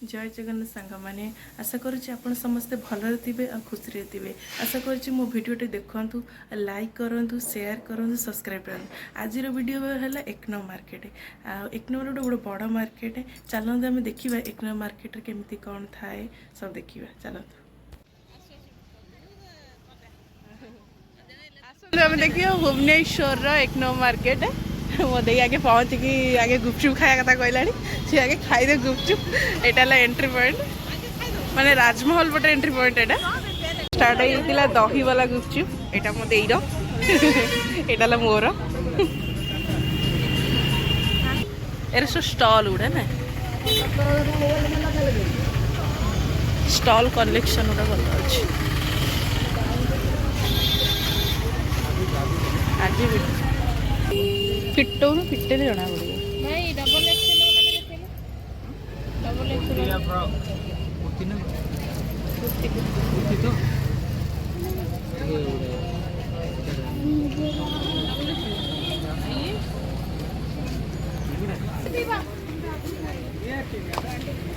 जय जगन्नाथ सांग मैंने आशा करुँच आप समस्ते भलरे थे आ खुशी थे। आशा करुँच मो भिडियोटी देखु, लाइक करूँ, शेयर करूँ, सब्सक्राइब करूँ। आज वीडियो है एक नंबर मार्केट। एक नंबर गोटे बड़ मार्केट। चलते आम देखा एक नंबर मार्केट केमती कौन थाए सब देखा। चलते देखिए भुवनेश्वर एक नंबर मार्केट। मो दे आगे पहुँचिकी आगे गुपचुप खाया कथा कहला सी आगे खाईदे गुपचुप। यहाँ एंट्री पॉइंट माने राजमहल पटे एंट्री पॉइंट। यहाँ स्टार्ट होता दही वाला गुपचुप। यहाँ मो देर यहाँ मोर एरे सब स्टॉल गुड़ा ना स्टॉल कलेक्शन गुड़ा भल अच्छे। आज फिटो फिटे जना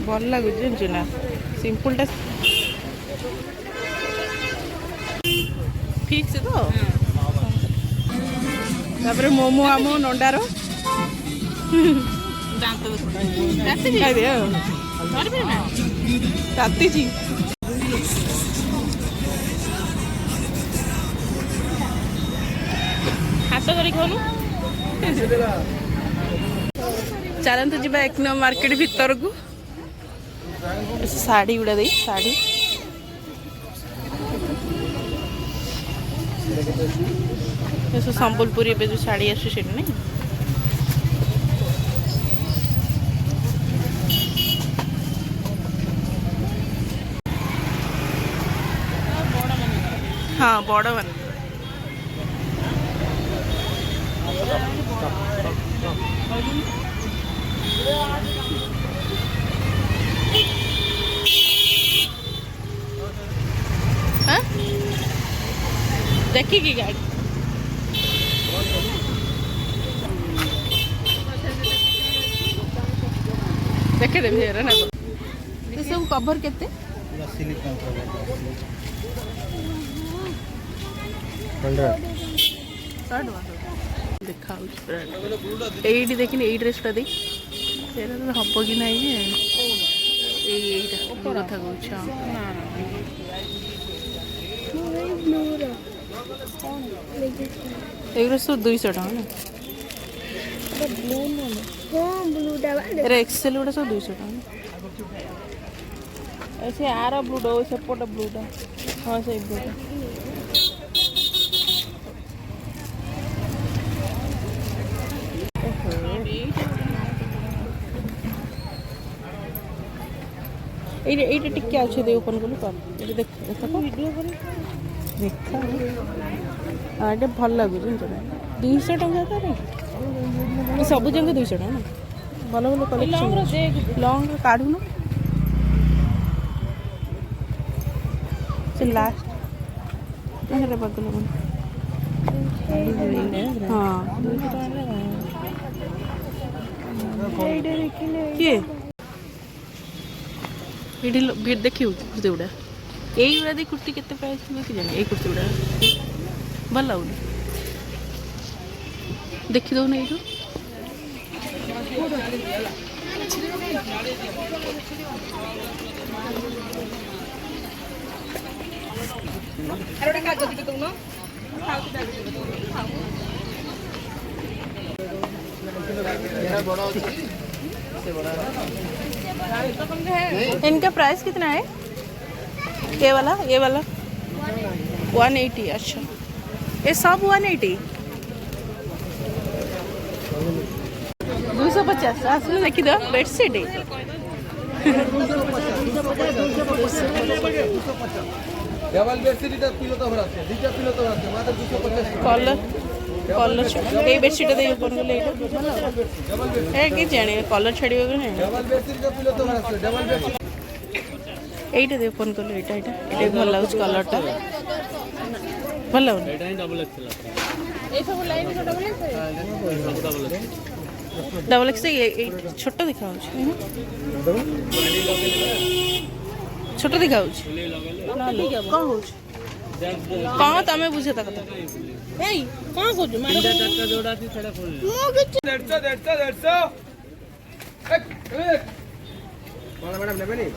भल लगुच ना सिंपल फिक्स तो तापर मोमो आमो नंडार राति हाथ कर चलते जी एक नंबर मार्केट भीतर को साड़ी गुड़ा दे साड़ी संबलपुरी जो साड़ी आस नहीं हाँ बड़ मान देखिए गाड़ी देखे देवी ना ये सब कवर केते देखा ये देखिए ये ड्रेसटा दे हम कि ना कथा कह सब 200 टका ना एक्सेल गुड़ा सब 200 टका ऐसे आर ब्लूटा सेपट ब्लूटा हाँ से ब्लूटा ये टिके अच्छे दे ओपन कलु देख देखा ये भल लगुच 200 टका तार सब जंग 200 टका ना भल भल कलेक्शन लंग काढ़ुन से लास्ट बगल हाँ किए ये देखिए कुर्ती गुड़ा यही गुड़ा कुर्ती केते प्राइस कि जाने ये कुर्ती गुड़ा भल लगुन देखी दो नहीं इनका प्राइस कितना है ये वाला 180। अच्छा ये सब 180 250 आसने देखी दो बेडसीट डबल बेडशीट पिलो तो भरा আছে দুইটা পিলো তো ভরা আছে মাত্র 250 कलर कलर ये बेडशीट दे ऊपर को लेटा डबल बेडशीट ए कि जाने कलर छाड़ियो कि नहीं डबल बेडशीट पिलो तो भरा আছে डबल बेडशीट এইটা দে ওপেন করলে এটা ভাল লাগুছে কলরটা ভাল লাগুছে এটা ডবল এক্সেল এই সব line double XL double XL এই ছোট দেখা হচ্ছে छोट देखा होउछ कौन होउछ कौन तमे बुझे ता कथा एई कौन कोजु मारो चारटा जोड़ा थी छड़ा खोल 150 मैडम नेबे नी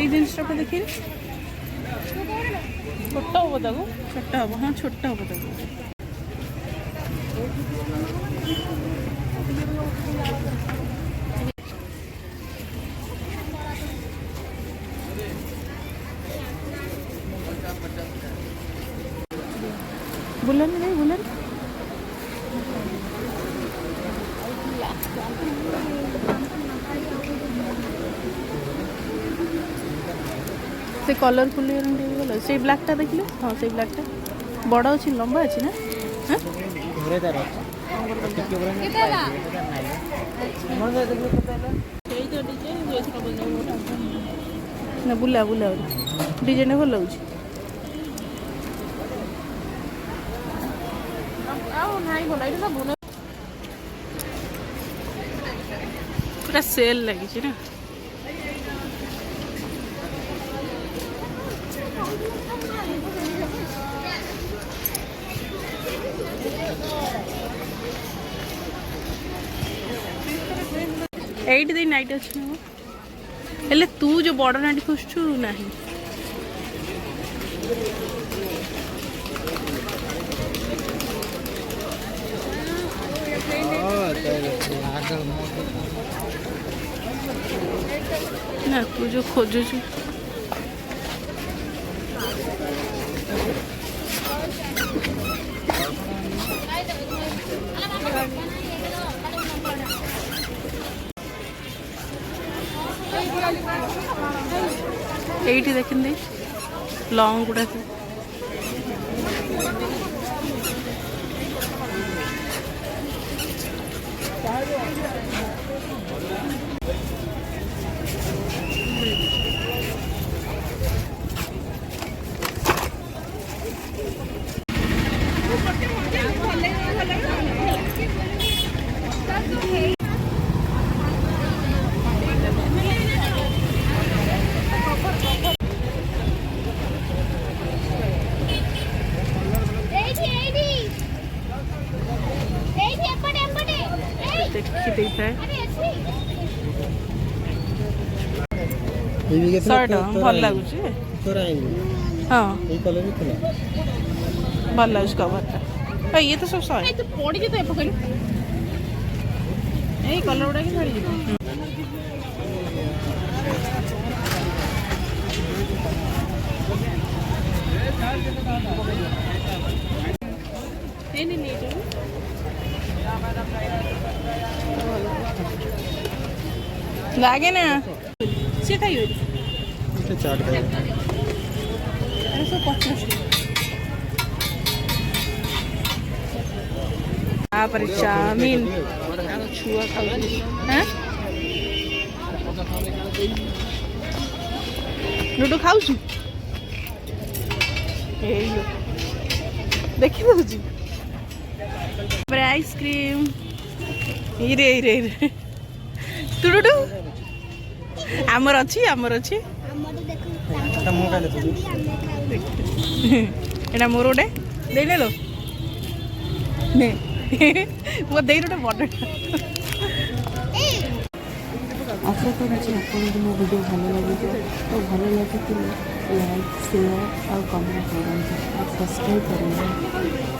এই জিনিসটা দেখি ছোট হবো দেখো ছোট হবো হ্যাঁ ছোট হবো দেখো বুলেন নেই বুলেন से कलरफुल भल से ब्लाकटा देखिले हाँ से ब्लाकटा बड़ अच्छी लंबा अच्छी ना हाँ ना बुला बुला डिजाइन भल लगे पूरा सेल लगी ना एट दिन नाइट अच्छे हेले तू जो बड़ नाइट खोजु ना ना तू जो खोजु एटी देख लॉन्ग गुड़ा शर्ट भल लगुच हाँ भल लगुच कवर ये तो सब सही पड़ी तो कलर गुड़ा कि छाड़ी लागे ना सी खाइए चाट पर चाउमीन छुआ खाऊ लुडू खाऊ देखी दूसरी आइसक्रीम रे रे तू लुडू आमर अच्छी एटा मोर गोटे दे लो ने वो दे गोटे बड़ आशा करुँच आपको मो वीडियो भल लगे तो भल लगे लाइक शेयर और कमेंट करें और सब्सक्राइब करें।